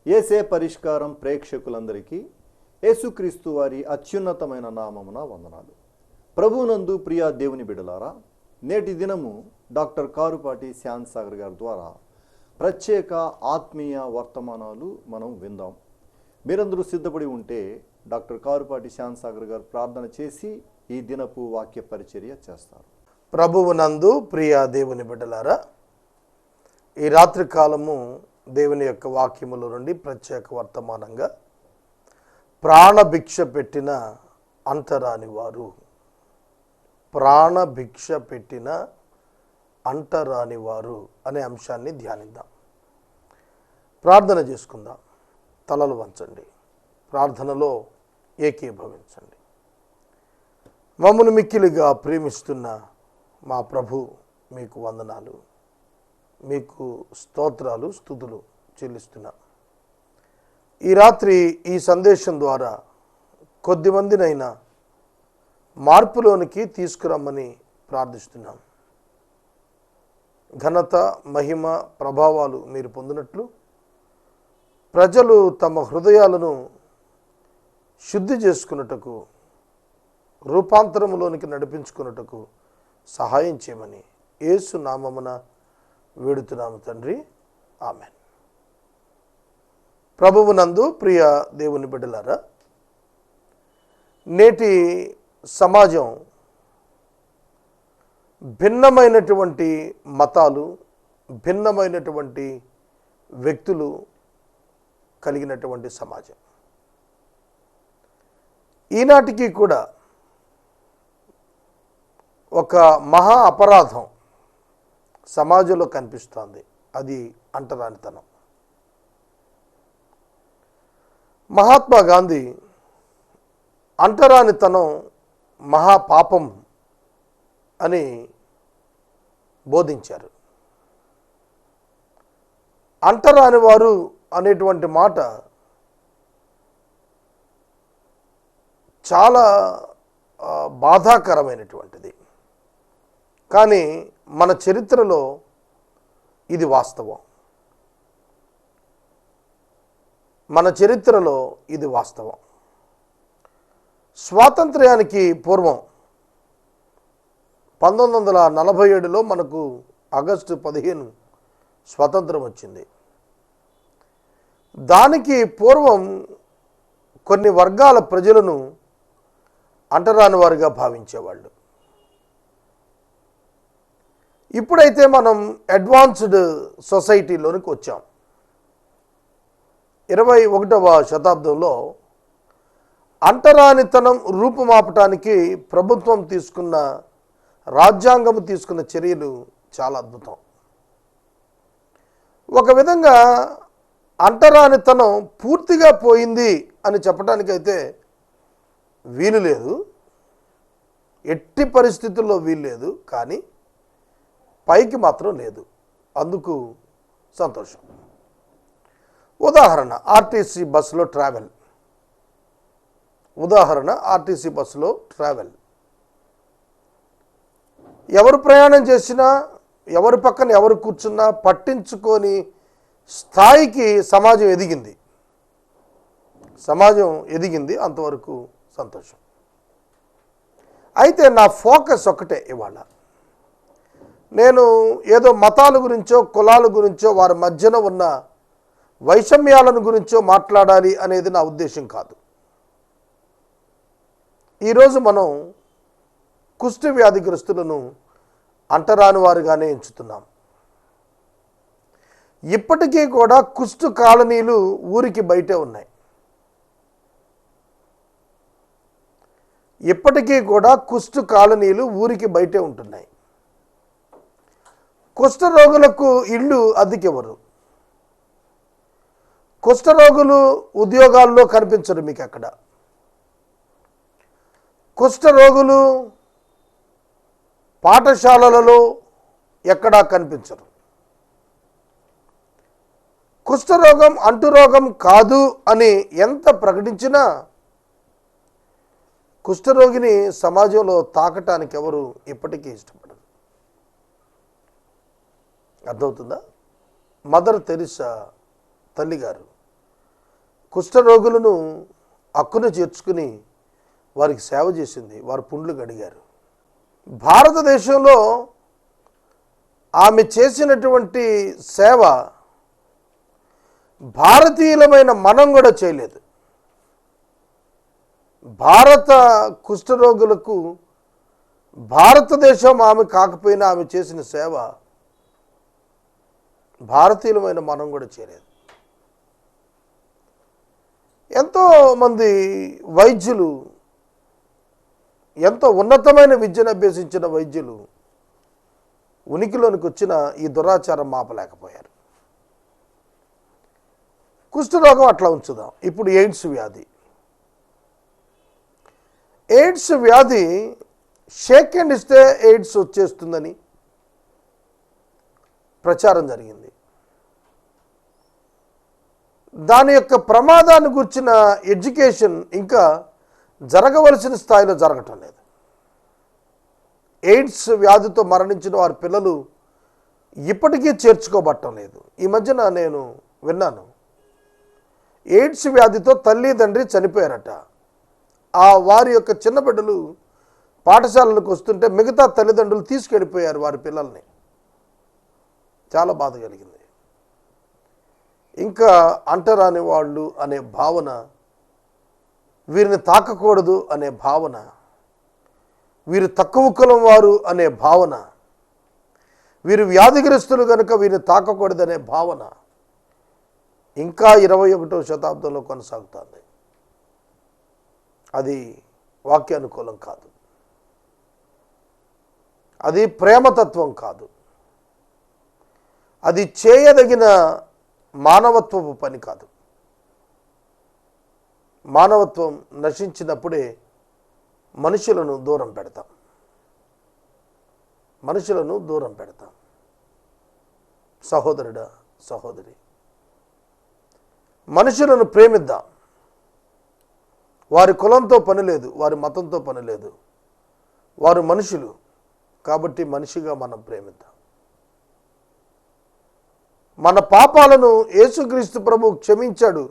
యేసే పరిష్కారం ప్రేక్షకులందరికీ యేసుక్రీస్తు వారి అత్యున్నతమైన నామమున వందనాలు. ప్రభువునందు ప్రియ దేవుని బిడ్డలారా, నేటి దినము డాక్టర్ కారుపాటి శ్యామ్ సాగర్ గారి ద్వారా ప్రత్యేక ఆత్మీయ వర్తమానాలు మనం విందాం. మీరందరూ సిద్ధపడి ఉంటే డాక్టర్ కారుపాటి శ్యామ్ సాగర్ గారు ప్రార్థన చేసి ఈ దినపు వాక్య పరిచర్య చేస్తారు. ప్రభువునందు ప్రియ దేవుని బిడ్డలారా, ఈ రాత్రి కాలము దేవుని యొక్క వాక్యముల నుండి ప్రత్యేక వర్తమానంగా ప్రాణభిక్ష పెట్టిన అంటరాని వారు, ప్రాణభిక్ష పెట్టిన అంటరాని వారు అనే అంశాన్ని ధ్యానిద్దాం. ప్రార్థన చేసుకుందాం. తలలు వంచండి, ప్రార్థనలో ఏకీభవించండి. మమ్మల్ని మిక్కిలిగా ప్రేమిస్తున్న మా ప్రభు, మీకు వందనాలు, మీకు స్తోత్రాలు, స్తుతులు చెల్లిస్తున్నా. ఈ రాత్రి ఈ సందేశం ద్వారా కొద్దిమందినైనా మార్పులోనికి తీసుకురమ్మని ప్రార్థిస్తున్నాం. ఘనత, మహిమ, ప్రభావాలు మీరు పొందినట్లు ప్రజలు తమ హృదయాలను శుద్ధి చేసుకున్నటకు, రూపాంతరములోనికి నడిపించుకున్నటకు సహాయం చేయమని యేసు నామమున వేడుతున్నాము తండ్రి, ఆమెన్. ప్రభువునందు ప్రియ దేవుని బిడ్డలారా, నేటి సమాజం భిన్నమైనటువంటి మతాలు, భిన్నమైనటువంటి వ్యక్తులు కలిగినటువంటి సమాజం. ఈనాటికి కూడా ఒక మహా అపరాధం సమాజంలో కనిపిస్తోంది. అది అంటరానితనం. మహాత్మా గాంధీ అంటరానితనం మహాపాపం అని బోధించారు. అంటరాని వారు అనేటువంటి మాట చాలా బాధాకరమైనటువంటిది. కానీ మన చరిత్రలో ఇది వాస్తవం. మన చరిత్రలో ఇది వాస్తవం. స్వాతంత్ర్యానికి పూర్వం 1947లో మనకు ఆగస్టు 15 స్వాతంత్రం వచ్చింది. దానికి పూర్వం కొన్ని వర్గాల ప్రజలను అంటరాని వారిగా భావించేవాళ్ళు. ఇప్పుడైతే మనం అడ్వాన్స్డ్ సొసైటీలోనికి వచ్చాం. 21వ శతాబ్దంలో అంటరానితనం రూపుమాపటానికి ప్రభుత్వం తీసుకున్న, రాజ్యాంగం తీసుకున్న చర్యలు చాలా అద్భుతం. ఒక విధంగా అంటరానితనం పూర్తిగా పోయింది అని చెప్పడానికైతే వీలు లేదు, ఎట్టి పరిస్థితుల్లో వీలు లేదు. కానీ పైకి మాత్రం లేదు. అందుకు సంతోషం. ఉదాహరణ ఆర్టీసీ బస్సులో ట్రావెల్. ఎవరు ప్రయాణం చేసినా, ఎవరి పక్కన ఎవరు కూర్చున్నా పట్టించుకొని స్థాయికి సమాజం ఎదిగింది. అంతవరకు సంతోషం. అయితే నా ఫోకస్ ఒకటే ఇవాళ. నేను ఏదో మతాల గురించో, కులాల గురించో, వారి మధ్యన ఉన్న వైషమ్యాలను గురించో మాట్లాడాలి అనేది నా ఉద్దేశం కాదు. ఈరోజు మనం కుష్టి వ్యాధిగ్రస్తులను అంటరాని వారుగానే ఎంచుతున్నాం. ఇప్పటికీ కూడా కుష్టు కాలనీలు ఊరికి బయటే ఉన్నాయి. ఉంటున్నాయి. కుష్ఠరోగులకు ఇళ్ళు అద్దెకివ్వరు. కుష్ఠరోగులు ఉద్యోగాల్లో కనిపించరు మీకు అక్కడ. కుష్ఠరోగులు పాఠశాలలలో ఎక్కడా కనిపించరు. కుష్ఠరోగం అంటురోగం కాదు అని ఎంత ప్రకటించినా కుష్ఠరోగిని సమాజంలో తాకటానికి ఎవరు ఇప్పటికీ ఇష్టపడరు. అర్థమవుతుందా? మదర్ తెరిసా తల్లి గారు కుష్ఠరోగులను హక్కున చేర్చుకుని వారికి సేవ చేసింది, వారు పుండ్లు గడిగారు. భారతదేశంలో ఆమె చేసినటువంటి సేవ భారతీయులమైన మనం కూడా చేయలేదు. భారత కుష్ఠరోగులకు భారతదేశం ఆమె కాకపోయినా ఆమె చేసిన సేవ భారతీయులమైన మనం కూడా చేయలేదు. ఎంతోమంది వైద్యులు, ఎంతో ఉన్నతమైన విద్యను అభ్యసించిన వైద్యులు ఉనికిలోనికి వచ్చిన ఈ దురాచారం మాపలేకపోయారు. కుష్ఠరోగం అట్లా ఉంచుదాం. ఇప్పుడు ఎయిడ్స్ వ్యాధి. ఎయిడ్స్ వ్యాధి షేక్ హ్యాండ్ ఇస్తే ఎయిడ్స్ వచ్చేస్తుందని ప్రచారం జరిగింది. దాని యొక్క ప్రమాదాన్ని గురించిన ఎడ్యుకేషన్ ఇంకా జరగవలసిన స్థాయిలో జరగటం లేదు. ఎయిడ్స్ వ్యాధితో మరణించిన వారి పిల్లలు ఇప్పటికీ చేర్చుకోబట్టం లేదు. ఈ మధ్యన నేను విన్నాను, ఎయిడ్స్ వ్యాధితో తల్లి తండ్రి చనిపోయారట. ఆ వారి యొక్క చిన్న బిడ్డలు పాఠశాలలకు వస్తుంటే మిగతా తల్లిదండ్రులు తీసుకెళ్ళిపోయారు వారి పిల్లల్ని. చాలా బాధ కలిగింది. ఇంకా అంటరాని వాళ్ళు అనే భావన, వీరిని తాకకూడదు అనే భావన, వీరు తక్కువ కులం వారు అనే భావన, వీరు వ్యాధిగ్రస్తులు కనుక వీరిని తాకకూడదనే భావన ఇంకా 21వ శతాబ్దంలో కొనసాగుతుంది. అది వాక్యానుకూలం కాదు, అది ప్రేమతత్వం కాదు, అది చేయదగిన మానవత్వపు పని కాదు. మానవత్వం నశించినప్పుడే మనుషులను దూరం పెడతాం. సహోదరుడా, సహోదరి, మనుషులను ప్రేమిద్దాం. వారి కులంతో పని లేదు, వారి మతంతో పని లేదు, వారు మనుషులు కాబట్టి మనిషిగా మనం ప్రేమిద్దాం. మన పాపాలను యేసుక్రీస్తు ప్రభు క్షమించాడు.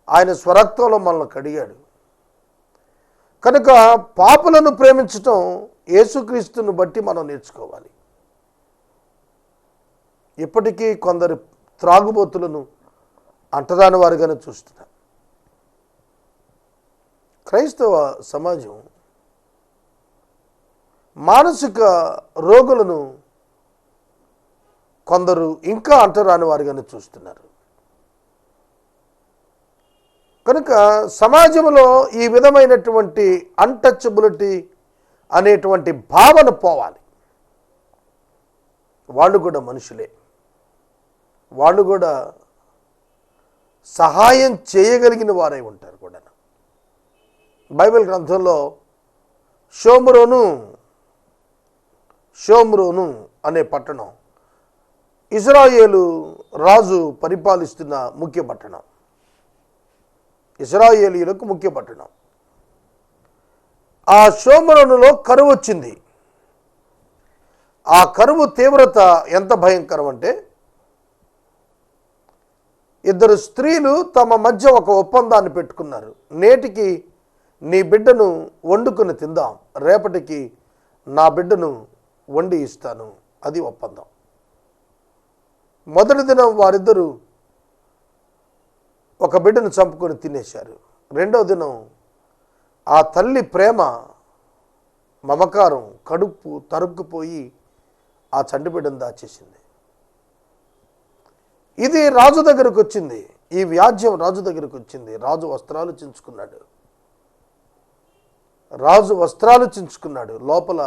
ఆయన స్వరక్తంలో మనల్ని కడిగాడు. కనుక పాపులను ప్రేమించటం యేసుక్రీస్తును బట్టి మనం నేర్చుకోవాలి. ఇప్పటికీ కొందరు త్రాగుబోతులను అంటరాని వారిగానే చూస్తున్నారు. క్రైస్తవ సమాజం మానసిక రోగులను కొందరు ఇంకా అంటరాని వారిగానే చూస్తున్నారు. కనుక సమాజంలో ఈ విధమైనటువంటి అన్టచబిలిటీ అనేటువంటి భావన పోవాలి. వాళ్ళు కూడా మనుషులే, వాళ్ళు కూడా సహాయం చేయగలిగిన వారై ఉంటారు కూడా. బైబిల్ గ్రంథంలో షోమ్రోను అనే పట్టణం ఇశ్రాయేలు రాజు పరిపాలిస్తున్న ముఖ్య పట్టణం, ఇశ్రాయేలీయులకు ముఖ్య పట్టణం. ఆ షోమ్రోనులో కరువు వచ్చింది. ఆ కరువు తీవ్రత ఎంత భయంకరం అంటే, ఇద్దరు స్త్రీలు తమ మధ్య ఒక ఒప్పందాన్ని పెట్టుకున్నారు. నేటికి నీ బిడ్డను వండుకుని తిందాం, రేపటికి నా బిడ్డను వండి ఇస్తాను. అది ఒప్పందం. మొదటి దినం వారిద్దరూ ఒక బిడ్డను చంపుకొని తినేశారు. రెండవ దినం ఆ తల్లి ప్రేమ, మమకారం కడుపు తరుక్కుపోయి ఆ చంటి బిడ్డను దాచేసింది. ఇది రాజు దగ్గరకు వచ్చింది. ఈ వ్యాజ్యం రాజు దగ్గరకు వచ్చింది. రాజు వస్త్రాలు చించుకున్నాడు. లోపల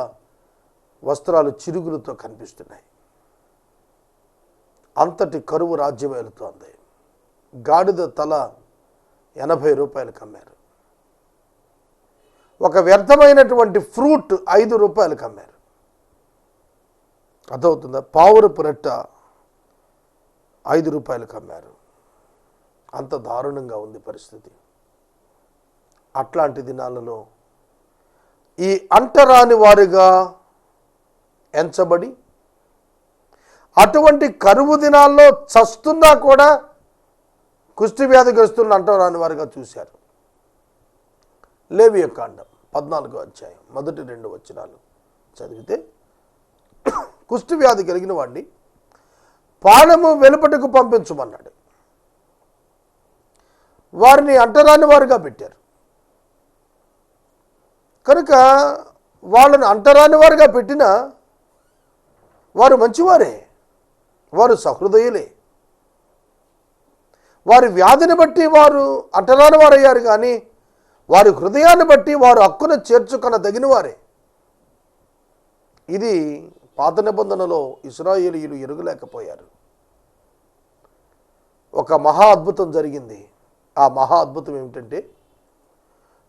వస్త్రాలు చిరుగులతో కనిపిస్తున్నాయి. అంతటి కరువు రాజ్యం వెళుతోంది. గాడిద తల 80 రూపాయలకు అమ్మారు. ఒక వ్యర్థమైనటువంటి ఫ్రూట్ 5 రూపాయలకు అమ్మారు. అర్థమవుతుందా? పావురపు రెట్ట 5 రూపాయలకు అమ్మారు. అంత దారుణంగా ఉంది పరిస్థితి. అట్లాంటి దినాలలో ఈ అంటరాని వారిగా ఎంచబడి అటువంటి కరువు దినాల్లో చస్తున్నా కూడా కుష్టి వ్యాధిగ్రస్తులను అంటరాని వారిగా చూశారు. లేవియ కాండం 14వ అధ్యాయం 1-2 వచనాలు చదివితే, కుష్టి వ్యాధి కలిగిన వాడిని పాలెము వెలుపటకు పంపించమన్నాడు. వారిని అంటరాని వారుగా పెట్టారు. కనుక వాళ్ళని అంటరాని వారుగా పెట్టినా వారు మంచివారే, వారు సహృదయులే. వారి వ్యాధిని బట్టి వారు అంటరాని వారయ్యారు, కానీ వారి హృదయాన్ని బట్టి వారు హక్కును చేర్చుకొనదగిన వారే. ఇది పాత నిబంధనలో ఇశ్రాయేలీయులు ఎరుగలేకపోయారు. ఒక మహా అద్భుతం జరిగింది. ఆ మహా అద్భుతం ఏమిటంటే,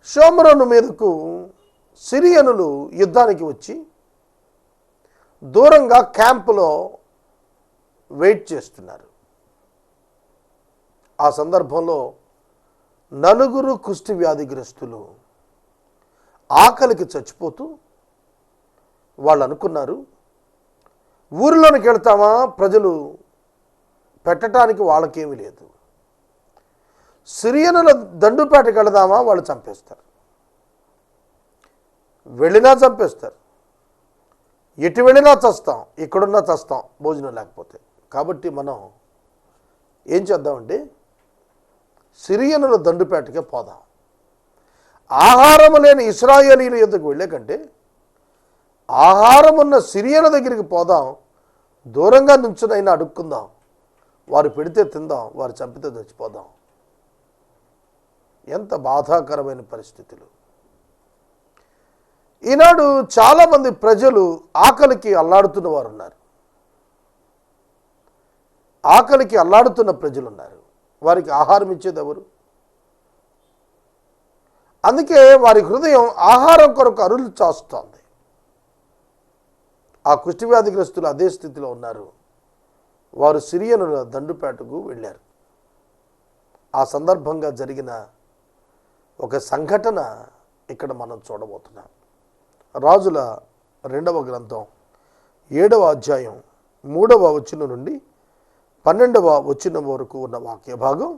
షోమ్రోను మీదకు సిరియనులు యుద్ధానికి వచ్చి దూరంగా క్యాంపులో వెయిట్ చేస్తున్నారు. ఆ సందర్భంలో 4 కుష్టి వ్యాధిగ్రస్తులు ఆకలికి చచ్చిపోతూ వాళ్ళు అనుకున్నారు, ఊరిలోనికి వెళ్తామా, ప్రజలు పెట్టడానికి వాళ్ళకేమీ లేదు, సిరియనుల దండుపేటకి వెళదామా, వాళ్ళు చంపేస్తారు, వెళ్ళినా చంపేస్తారు, ఎటు వెళ్ళినా చస్తాం, ఇక్కడున్నా చస్తాం భోజనం లేకపోతే. కాబట్టి మనం ఏం చేద్దామంటే సిరియనుల దండుపేటకే పోదాం. ఆహారం లేని ఇశ్రాయేలీయుల యొద్దకు వెళ్ళే కంటే ఆహారం ఉన్న సిరియనుల దగ్గరికి పోదాం, దూరంగా నుంచునైనా అడుక్కుందాం, వారు పెడితే తిందాం, వారు చంపితే చచ్చిపోదాం. ఎంత బాధాకరమైన పరిస్థితులు. ఈనాడు చాలామంది ప్రజలు ఆకలికి అల్లాడుతున్న వారు ఉన్నారు. ఆకలికి అల్లాడుతున్న ప్రజలు ఉన్నారు. వారికి ఆహారం ఇచ్చేది ఎవరు? అందుకే వారి హృదయం ఆహారం కొరకు అరులు చాస్తోంది. ఆ కుష్టి వ్యాధిగ్రస్తులు అదే స్థితిలో ఉన్నారు. వారు సిరియనుల దండుపేటకు వెళ్ళారు. ఆ సందర్భంగా జరిగిన ఒక సంఘటన ఇక్కడ మనం చూడబోతున్నాం. రాజుల 2వ గ్రంథం 7వ అధ్యాయం 3వ వచనం నుండి 12వ వచనం వరకు ఉన్న వాక్య భాగం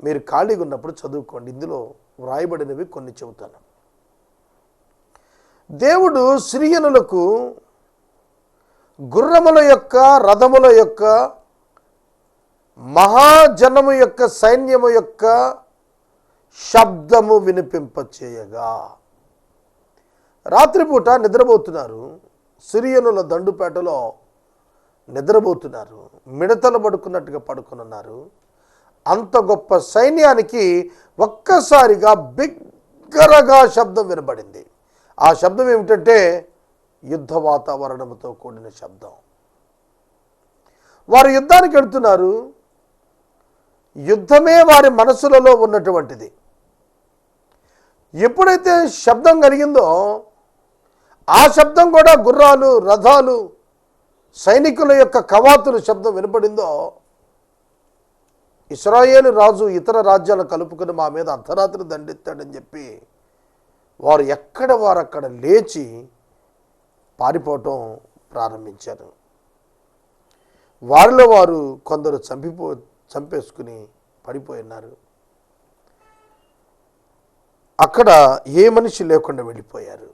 మీరు ఖాళీగా ఉన్నప్పుడు చదువుకోండి. ఇందులో వ్రాయబడినవి కొన్ని చెబుతాను. దేవుడు సిరియనులకు గుర్రముల యొక్క, రథముల యొక్క, మహాజనము యొక్క, సైన్యము యొక్క శబ్దము వినిపింపచేయగా, రాత్రిపూట నిద్రపోతున్నారు. సిరియనుల దండుపేటలో నిద్రపోతున్నారు. మిడతలు పడుకున్నట్టుగా పడుకున్నారు. అంత గొప్ప సైన్యానికి ఒక్కసారిగా బిగ్గరగా శబ్దం వినబడింది. ఆ శబ్దం ఏమిటంటే యుద్ధ వాతావరణంతో కూడిన శబ్దం. వారు యుద్ధానికి వెళ్తున్నారు. యుద్ధమే వారి మనసులలో ఉన్నటువంటిది. ఎప్పుడైతే శబ్దం కలిగిందో ఆ శబ్దం కూడా గుర్రాలు, రథాలు, సైనికుల యొక్క కవాతుల శబ్దం వినపడిందో, ఇశ్రాయేలు రాజు ఇతర రాజ్యాలను కలుపుకొని మా మీద అర్ధరాత్రి దండెత్తాడని చెప్పి వారు వారక్కడ లేచి పారిపోవటం ప్రారంభించారు. వారిలో వారు కొందరు చంపేసుకుని పడిపోయినారు. అక్కడ ఏ మనిషి లేకుండా వెళ్ళిపోయారు.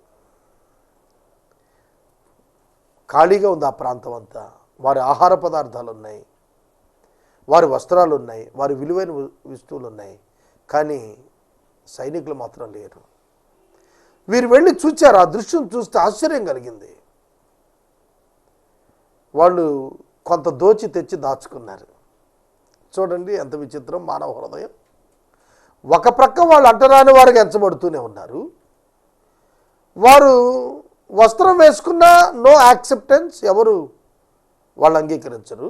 ఖాళీగా ఉంది ఆ ప్రాంతం అంతా. వారి ఆహార పదార్థాలు ఉన్నాయి, వారి వస్త్రాలు ఉన్నాయి, వారి విలువైన వస్తువులు ఉన్నాయి, కానీ సైనికులు మాత్రం లేరు. వీరు వెళ్ళి చూచారు. ఆ దృశ్యం చూస్తే ఆశ్చర్యం కలిగింది. వాళ్ళు కొంత దోచి తెచ్చి దాచుకున్నారు. చూడండి ఎంత విచిత్రం మానవ హృదయం. ఒక ప్రక్క వాళ్ళు అంటరాని వారికి ఎంచబడుతూనే ఉన్నారు. వారు వస్త్రం వేసుకున్నా నో యాక్సెప్టెన్స్, ఎవరు వాళ్ళు అంగీకరించరు.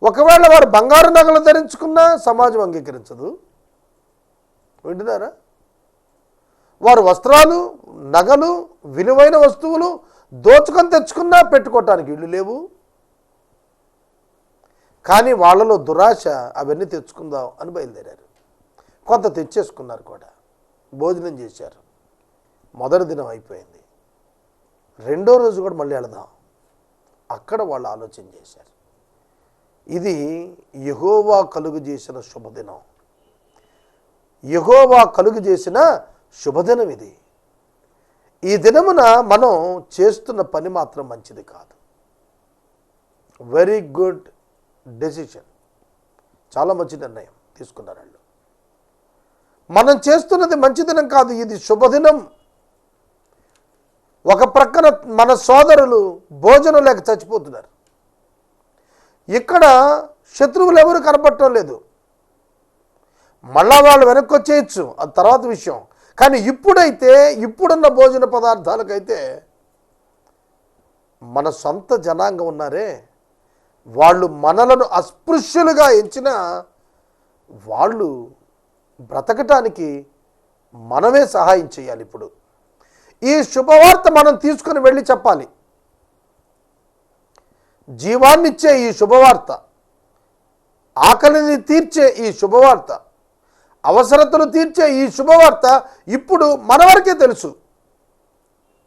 ఒకవేళ వారు బంగారు నగలు ధరించుకున్నా సమాజం అంగీకరించదు. వింటున్నారా? వారు వస్త్రాలు, నగలు, విలువైన వస్తువులు దోచుకొని తెచ్చుకున్నా పెట్టుకోవటానికి ఇళ్ళు లేవు. కానీ వాళ్ళలో దురాశ అవన్నీ తెచ్చుకుందాం అని బయలుదేరారు. కొంత తెచ్చేసుకున్నారు కూడా. భోజనం చేశారు. మొదటి దినం అయిపోయింది. రెండో రోజు కూడా మళ్ళీ వెళదాం. అక్కడ వాళ్ళు ఆలోచన చేశారు, ఇది యెహోవా కలుగు చేసిన శుభదినం. యెహోవా కలుగు చేసిన శుభదినం ఇది. ఈ దినమున మనం చేస్తున్న పని మాత్రం మంచిది కాదు. వెరీ గుడ్ డెసిషన్, చాలా మంచి నిర్ణయం తీసుకున్నారు వాళ్ళు. మనం చేస్తున్నది మంచి దినం కాదు, ఇది శుభదినం. ఒక ప్రక్కన మన సోదరులు భోజనం లేక చచ్చిపోతున్నారు. ఇక్కడ శత్రువులు ఎవరు కనపడటం లేదు. మళ్ళా వాళ్ళు వెనక్కి వచ్చేయచ్చు, అది తర్వాత విషయం. కానీ ఇప్పుడున్న భోజన పదార్థాలకైతే మన సొంత జనాంగం ఉన్నారే, వాళ్ళు మనలను అస్పృశ్యులుగా ఎంచిన వాళ్ళు బ్రతకటానికి మనమే సహాయం చేయాలి. ఇప్పుడు ఈ శుభవార్త మనం తీసుకుని వెళ్ళి చెప్పాలి. జీవాన్నిచ్చే ఈ శుభవార్త, ఆకలిని తీర్చే ఈ శుభవార్త, అవసరతలు తీర్చే ఈ శుభవార్త ఇప్పుడు మన వరకే తెలుసు,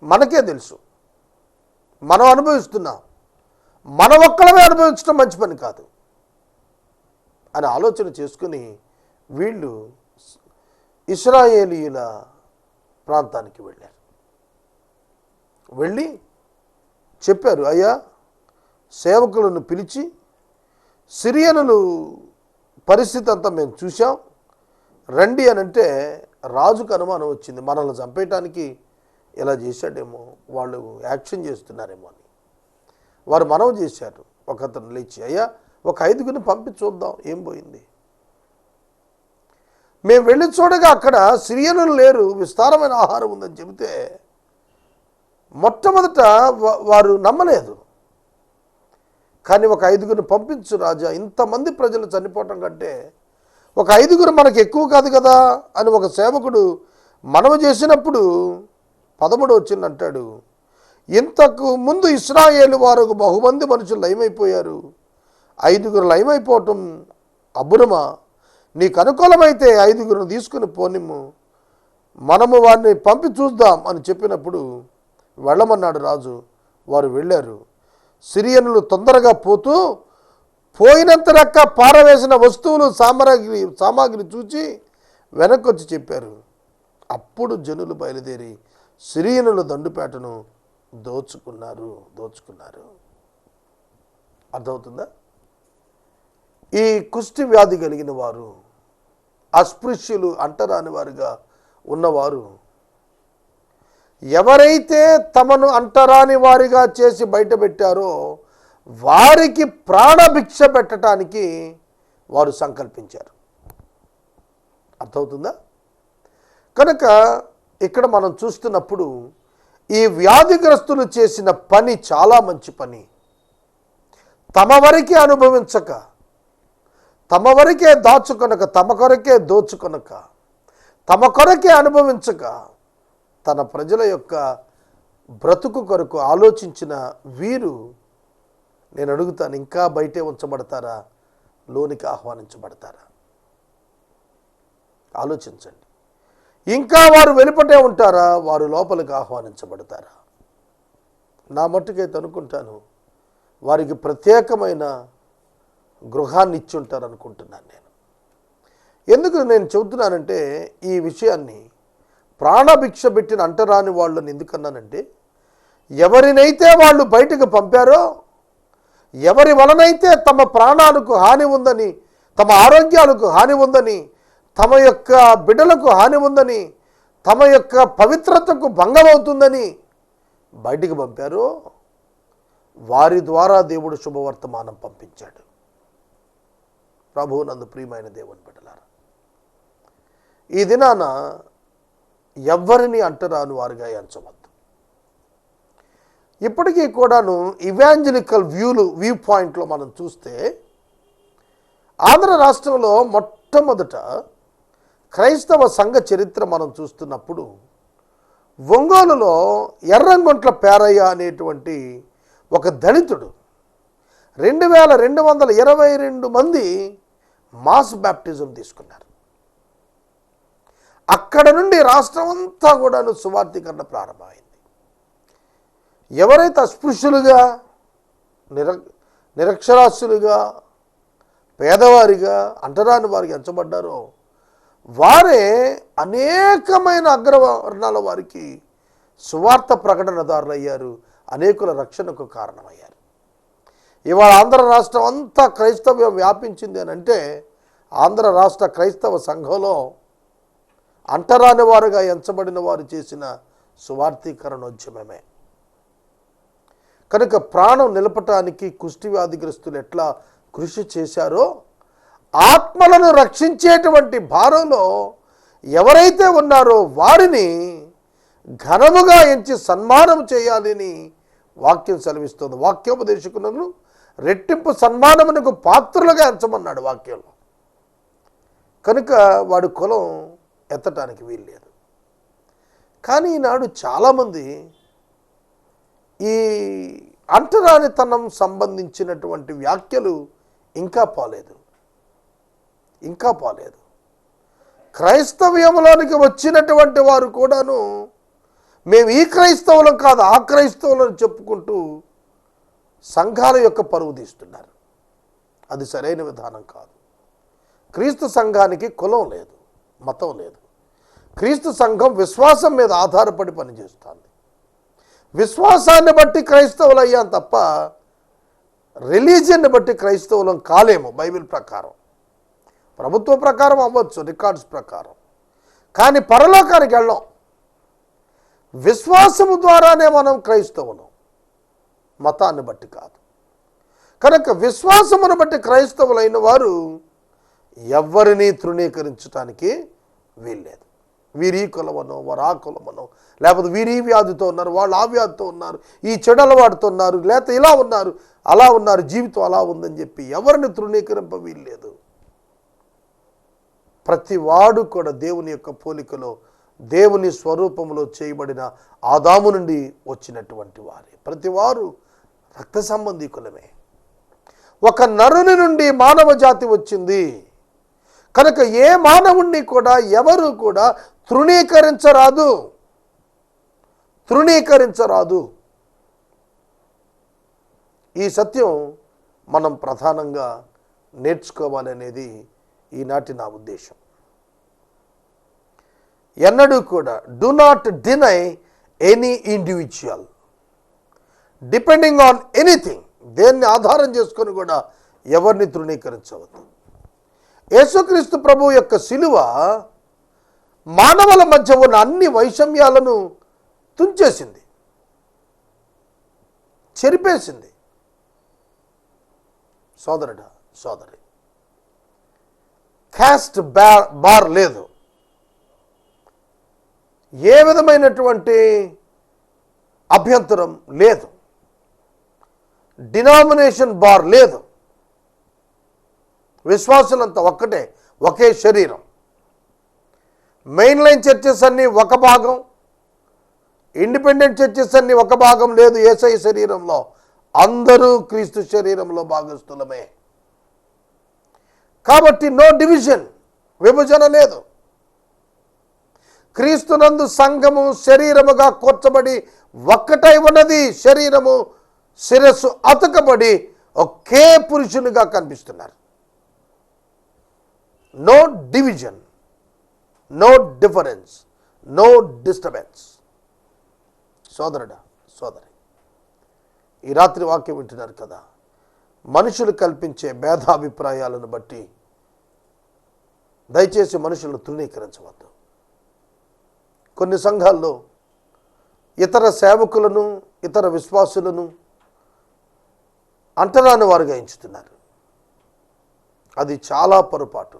మనకే తెలుసు. మనం అనుభవిస్తున్నాం. మన ఒక్కలమే అనుభవించడం మంచి పని కాదు అని ఆలోచన చేసుకుని వీళ్ళు ఇశ్రాయేలీయుల ప్రాంతానికి వెళ్ళారు. వెళ్ళి చెప్పారు, అయ్యా సేవకులను పిలిచి సిరియనులు పరిస్థితి అంతా మేము చూసాం, రండి అని అంటే రాజుకు అనుమానం వచ్చింది, మనల్ని చంపేయటానికి ఇలా చేశాడేమో, వాళ్ళు యాక్షన్ చేస్తున్నారేమో అని. వారు మనవి చేశారు. ఒకతను లేచి, అయ్యా ఒక 5గురిని పంపి చూద్దాం ఏం పోయింది. మేము వెళ్ళి చూడగా అక్కడ సిరియనులు లేరు, విస్తారమైన ఆహారం ఉందని చెబితే మొట్టమొదట వారు నమ్మలేదు. కానీ ఒక 5గురిని పంపించు రాజా, ఇంతమంది ప్రజలు చనిపోవటం కంటే ఒక 5గురు మనకు ఎక్కువ కాదు కదా అని ఒక సేవకుడు మనవి చేసినప్పుడు 13 వచ్చింది అంటాడు, ఇంతకు ముందు ఇశ్రాయేలు వారు బహుమంది మనుషులు లయమైపోయారు, 5గురు లయమైపోవటం అబ్బురమా? నీకు అనుకూలమైతే 5గురును తీసుకుని పోనిమ్ము, మనము వారిని పంపి చూద్దాం అని చెప్పినప్పుడు వెళ్ళమన్నాడు రాజు. వారు వెళ్ళారు. సిరియనులు తొందరగా పోయినంత రెక్క పారవేసిన వస్తువులు సామాగ్రి చూచి వెనక్కి వచ్చి చెప్పారు. అప్పుడు జనులు బయలుదేరి సిరియనుల దండుపేటను దోచుకున్నారు. అర్థమవుతుందా? ఈ కుష్టి వ్యాధి కలిగిన వారు, అస్పృశ్యులు, అంటరాని వారుగా ఉన్నవారు ఎవరైతే తమను అంటరాని వారిగా చేసి బయట పెట్టారో వారికి ప్రాణభిక్ష పెట్టడానికి వారు సంకల్పించారు. అర్థమవుతుందా? కనుక ఇక్కడ మనం చూస్తున్నప్పుడు ఈ వ్యాధిగ్రస్తులు చేసిన పని చాలా మంచి పని. తమ వరకే అనుభవించక, తమ వరకే దాచుకొనక, తమ కొరకే దోచుకొనక, తమ కొరకే అనుభవించక, తన ప్రజల యొక్క బ్రతుకు కొరకు ఆలోచించిన వీరు, నేను అడుగుతాను, ఇంకా బయటే ఉంచబడతారా, లోనికి ఆహ్వానించబడతారా? ఆలోచించండి. ఇంకా వారు వెలుపటే ఉంటారా, వారు లోపలికి ఆహ్వానించబడతారా? నా మట్టుకైతే అనుకుంటాను వారికి ప్రత్యేకమైన గృహాన్ని ఇచ్చి ఉంటారు అనుకుంటున్నాను నేను. ఎందుకు నేను చెబుతున్నానంటే ఈ విషయాన్ని, ప్రాణభిక్ష పెట్టిన అంటరాని వాళ్ళని ఎందుకన్నానంటే, ఎవరినైతే వాళ్ళు బయటకు పంపారో, ఎవరి వలనైతే తమ ప్రాణాలకు హాని ఉందని, తమ ఆరోగ్యాలకు హాని ఉందని, తమ యొక్క బిడ్డలకు హాని ఉందని, తమ యొక్క పవిత్రతకు భంగం అవుతుందని బయటికి పంపారో వారి ద్వారా దేవుడు శుభవర్తమానం పంపించాడు. ప్రభువు నందు ప్రియమైన దేవుని బిడ్డలారా, ఈ దినాన ఎవ్వరిని అంటరాని వారుగా ఎంచవద్దు. ఇప్పటికీ కూడాను ఇవాంజలికల్ వ్యూ పాయింట్లో మనం చూస్తే, ఆంధ్ర రాష్ట్రంలో మొట్టమొదట క్రైస్తవ సంఘ చరిత్ర మనం చూస్తున్నప్పుడు, ఒంగోలులో ఎర్రంగుంట్ల పేరయ్య అనేటువంటి ఒక దళితుడు 2222 మంది మాస్ బ్యాప్టిజం తీసుకున్నారు. అక్కడ నుండి రాష్ట్రం అంతా కూడాను సువార్థీకరణ ప్రారంభమైంది. ఎవరైతే అస్పృశ్యులుగా, నిరక్షరాస్యులుగా, పేదవారిగా అంటరాని వారికి ఎంచబడ్డారో వారే అనేకమైన అగ్రవర్ణాల వారికి సువార్త ప్రకటనదారులు అయ్యారు, అనేకుల రక్షణకు కారణమయ్యారు. ఇవాళ ఆంధ్ర రాష్ట్రం అంతా క్రైస్తవ్యం వ్యాపించింది అని అంటే ఆంధ్ర రాష్ట్ర క్రైస్తవ సంఘంలో అంటరాని వారుగా ఎంచబడిన వారు చేసిన సువార్థీకరణోద్యమమే. కనుక ప్రాణం నిలపటానికి కుష్టి వ్యాధిగ్రస్తులు ఎట్లా కృషి చేశారో ఆత్మలను రక్షించేటువంటి భారంలో ఎవరైతే ఉన్నారో వారిని ఘనముగా ఎంచి సన్మానం చేయాలని వాక్యం సెలవిస్తుంది. వాక్యోపదేశకులను రెట్టింపు సన్మానమునకు పాత్రులుగా ఎంచమన్నాడు వాక్యంలో. కనుక వాడి కులం ఎత్తటానికి వీల్లేదు. కానీ ఈనాడు చాలామంది ఈ అంటరానితనం సంబంధించినటువంటి వ్యాఖ్యలు ఇంకా పోలేదు. క్రైస్తవ్యంలోనికి వచ్చినటువంటి వారు కూడాను మేము ఈ క్రైస్తవులం కాదు ఆ క్రైస్తవులను చెప్పుకుంటూ సంఘాల యొక్క పరువు తీస్తున్నారు. అది సరైన విధానం కాదు. క్రీస్తు సంఘానికి కులం లేదు, మతం లేదు. క్రీస్తు సంఘం విశ్వాసం మీద ఆధారపడి పనిచేస్తుంది. విశ్వాసాన్ని బట్టి క్రైస్తవులు అయ్యాం తప్ప రిలీజియన్ని బట్టి క్రైస్తవులం కాలేము. బైబిల్ ప్రకారం, ప్రభుత్వ ప్రకారం అవ్వచ్చు, రికార్డ్స్ ప్రకారం. కానీ పరలోకానికి వెళ్ళాం. విశ్వాసము ద్వారానే మనం క్రైస్తవులం, మతాన్ని బట్టి కాదు. కనుక విశ్వాసమును బట్టి క్రైస్తవులైన వారు ఎవరిని తృణీకరించడానికి వీల్లేదు. వీరి కులమనో వారు ఆ కులమనో, లేకపోతే వీరి వ్యాధితో ఉన్నారు వాళ్ళు ఆ వ్యాధితో ఉన్నారు, ఈ చెడలవాడుతో ఉన్నారు, లేకపోతే ఇలా ఉన్నారు అలా ఉన్నారు, జీవితం అలా ఉందని చెప్పి ఎవరిని తృణీకరింప వీల్లేదు. ప్రతి వాడు కూడా దేవుని యొక్క పోలికలో దేవుని స్వరూపంలో చేయబడిన ఆదాము నుండి వచ్చినటువంటి వారే. ప్రతి వారు రక్త సంబంధీకులమే. ఒక నరుని నుండి మానవ జాతి వచ్చింది కనుక ఏ మానవుణ్ణి కూడా ఎవరు కూడా తృణీకరించరాదు. ఈ సత్యం మనం ప్రధానంగా నేర్చుకోవాలనేది ఈనాటి నా ఉద్దేశం. ఎన్నడూ కూడా do not deny any individual depending on anything. దేన్ని ఆధారం చేసుకొని కూడా ఎవరిని తృణీకరించవద్దు. యేసుక్రీస్తు ప్రభు యొక్క శిలువ మానవుల మధ్య ఉన్న అన్ని వైషమ్యాలను తుంచేసింది, చెరిపేసింది. సోదరుడా సోదరి, క్యాస్ట్ బార్ లేదు, ఏ విధమైనటువంటి అభ్యంతరం లేదు, డినామినేషన్ బార్ లేదు. విశ్వాసులంతా ఒక్కటే, ఒకే శరీరం. మెయిన్ లైన్ చర్చెస్ అన్నీ ఒక భాగం, ఇండిపెండెంట్ చర్చెస్ అన్నీ ఒక భాగం లేదు. యేసయ్య శరీరంలో అందరూ క్రీస్తు శరీరంలో భాగస్థులమే. కాబట్టి నో డివిజన్, విభజన లేదు. క్రీస్తునందు సంఘము శరీరముగా కూర్చబడి ఒక్కటై ఉన్నది. శరీరము శిరస్సు అతకబడి ఒకే పురుషునిగా కనిపిస్తున్నారు. No division, no difference, no disturbance. సోదరుడా సోదరి, ఈ రాత్రి వాక్యం వింటున్నారు కదా, మనుషులు కల్పించే భేదాభిప్రాయాలను బట్టి దయచేసి మనుషులను తృణీకరించవద్దు. కొన్ని సంఘాల్లో ఇతర సేవకులను ఇతర విశ్వాసులను అంటరాని వారుగా ఎంచుతున్నారు. అది చాలా పొరపాటు.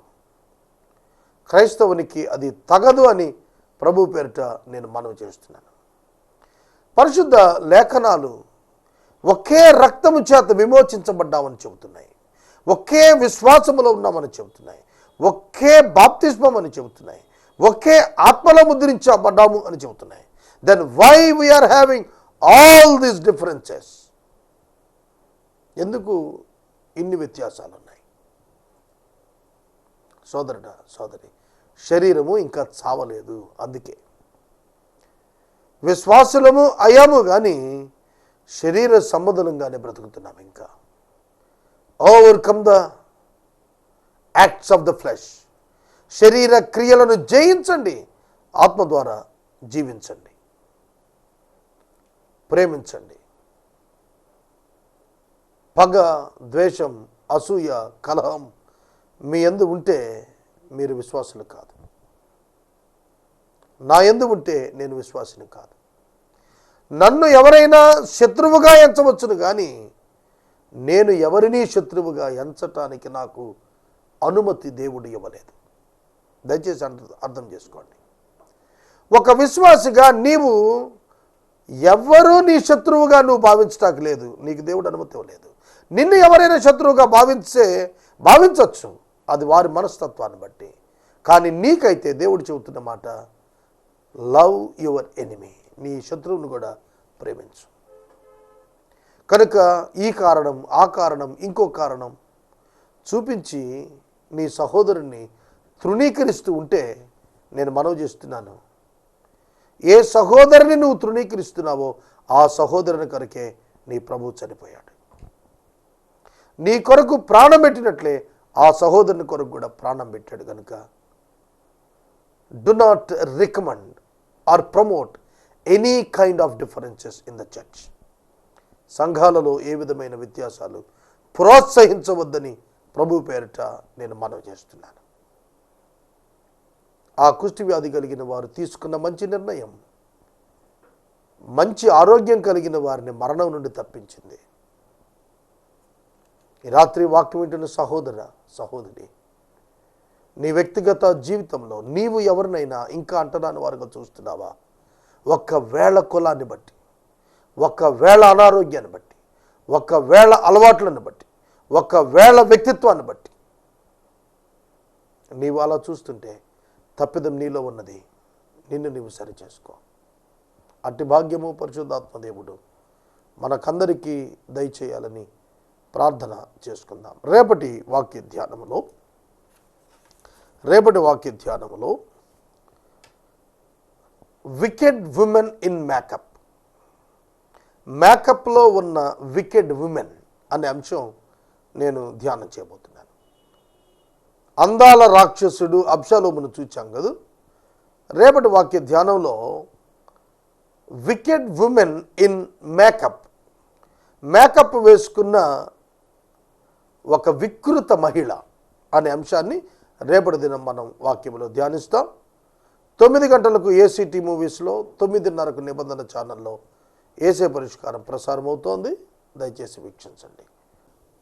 క్రైస్తవునికి అది తగదు అని ప్రభు పేరిట నేను మనవి చేస్తున్నాను. పరిశుద్ధ లేఖనాలు ఒకే రక్తము చేత విమోచించబడ్డామని చెబుతున్నాయి, ఒకే విశ్వాసములో ఉన్నామని చెబుతున్నాయి, ఒకే బాప్తిస్మం అని చెబుతున్నాయి, ఒకే ఆత్మలో ముద్రించబడ్డాము అని చెబుతున్నాయి. Then why we are having all these differences? ఎందుకు ఇన్ని వ్యత్యాసాలు ఉన్నాయి? సోదరుడా సోదరి, శరీరము ఇంకా చావలేదు. అందుకే విశ్వాసులము అయ్యాము కానీ శరీర సంబంధంగానే బ్రతుకుతున్నాము. ఇంకా overcome the acts of the flesh. శరీర క్రియలను జయించండి, ఆత్మ ద్వారా జీవించండి, ప్రేమించండి. పగ, ద్వేషం, అసూయ, కలహం మీ యందు ఉంటే మీరు విశ్వాసులు కాదు. నా యందు ఉంటే నేను విశ్వాసిని కాదు. నన్ను ఎవరైనా శత్రువుగా ఎంచవచ్చును కానీ నేను ఎవరినీ శత్రువుగా ఎంచటానికి నాకు అనుమతి దేవుడు ఇవ్వలేదు. దయచేసి అర్థం చేసుకోండి. ఒక విశ్వాసిగా నీవు ఎవరూ నీ శత్రువుగా నువ్వు భావించటానికి లేదు. నీకు దేవుడు అనుమతి ఇవ్వలేదు. నిన్ను ఎవరైనా శత్రువుగా భావించవచ్చు, అది వారి మనస్తత్వాన్ని బట్టి. కానీ నీకైతే దేవుడు చెబుతున్న మాట, లవ్ యువర్ ఎనిమీ, నీ శత్రువును కూడా ప్రేమించు. కనుక ఈ కారణం, ఆ కారణం, ఇంకో కారణం చూపించి నీ సహోదరుని తృణీకరిస్తూ ఉంటే నేను మనవి చేస్తున్నాను, ఏ సహోదరుని నువ్వు తృణీకరిస్తున్నావో ఆ సహోదరుని కొరకే నీ ప్రభువు చనిపోయాడు. నీ కొరకు ప్రాణం పెట్టినట్లే ఆ సహోదరుని కొరకు కూడా ప్రాణం పెట్టాడు. కనుక do not recommend or promote any kind of differences in the church. సంఘాలలో ఏ విధమైన వ్యత్యాసాలు ప్రోత్సహించవద్దని ప్రభు పేరిట నేను మనవి చేస్తున్నాను. ఆ కుష్టి వ్యాధి కలిగిన వారు తీసుకున్న మంచి నిర్ణయం మంచి ఆరోగ్యం కలిగిన వారిని మరణం నుండి తప్పించింది. ఈ రాత్రి వాక్యం వింటున్న సహోదర, సహోదరి, నీ వ్యక్తిగత జీవితంలో నీవు ఎవరినైనా ఇంకా అంటరాని వారుగా చూస్తున్నావా? ఒక్కవేళ కులాన్ని బట్టి, ఒక్కవేళ అనారోగ్యాన్ని బట్టి, ఒక్కవేళ అలవాట్లను బట్టి, ఒక్కవేళ వ్యక్తిత్వాన్ని బట్టి నీవు అలా చూస్తుంటే తప్పిదం నీలో ఉన్నది. నిన్ను నీవు సరిచేసుకో. అట్టి భాగ్యము పరిశుద్ధాత్మ దేవుడు మనకందరికీ దయచేయాలని ప్రార్థన చేసుకుందాం. రేపటి వాక్య ధ్యానములో వికెడ్ ఉమెన్ ఇన్ మేకప్, మేకప్లో ఉన్న వికెడ్ ఉమెన్ అనే అంశం నేను ధ్యానం చేయబోతున్నాను. అందాల రాక్షసుడు అబ్షాలోమును చూచాం కదా. రేపటి వాక్య ధ్యానంలో వికెడ్ ఉమెన్ ఇన్ మేకప్ వేసుకున్న ఒక వికృత మహిళ అనే అంశాన్ని రేపటి దినం మనం వాక్యంలో ధ్యానిస్తాం. 9 గంటలకు ఏసీటీ మూవీస్లో, 9:30కు నిబంధన ఛానల్లో ఏసే పరిష్కారం ప్రసారం అవుతోంది. దయచేసి వీక్షించండి.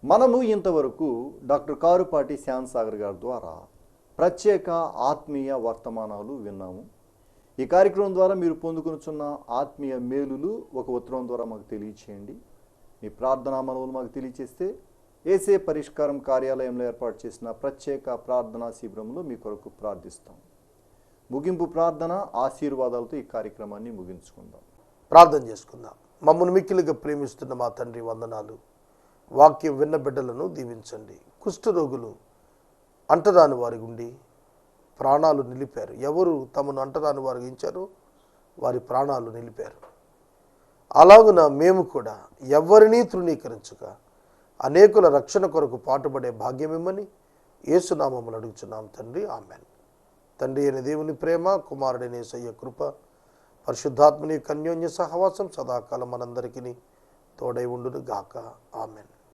మనము ఇంతవరకు డాక్టర్ కారుపాటి శ్యాన్సాగర్ గారి ద్వారా ప్రత్యేక ఆత్మీయ వర్తమానాలు విన్నాము. ఈ కార్యక్రమం ద్వారా మీరు పొందుకొనుచున్న ఆత్మీయ మేలులు ఒక ఉత్తరం ద్వారా మాకు తెలియచేయండి. మీ ప్రార్థనా మనవులు మాకు తెలియచేస్తే ఏసే పరిష్కారం కార్యాలయంలో ఏర్పాటు చేసిన ప్రత్యేక ప్రార్థనా శిబిరంలో మీ కొరకు ప్రార్థిస్తాం. ముగింపు ప్రార్థన ఆశీర్వాదాలతో ఈ కార్యక్రమాన్ని ముగించుకుందాం. ప్రార్థన చేసుకుందాం. మమ్మల్ని మిక్కిలిగా ప్రేమిస్తున్న మా తండ్రి, వందనాలు. వాక్యం విన్న బిడ్డలను దీవించండి. కుష్ఠరోగులు అంటరాని వారి గుండి ప్రాణాలు నిలిపారు. ఎవరు తమను అంటరాని వారు ఎంచారో వారి ప్రాణాలు నిలిపారు. అలాగున మేము కూడా ఎవరినీ తృణీకరించక అనేకుల రక్షణ కొరకు పాటుపడే భాగ్యమిమ్మని యేసునామములో అడుగుచున్నాం తండ్రి, ఆమెన్. తండ్రి అయిన దేవుని ప్రేమ, కుమారుడైన యేసయ్య కృప, పరిశుద్ధాత్మని కన్యోన్య సహవాసం సదాకాలం మనందరికీ తోడై ఉండును గాక. ఆమెన్.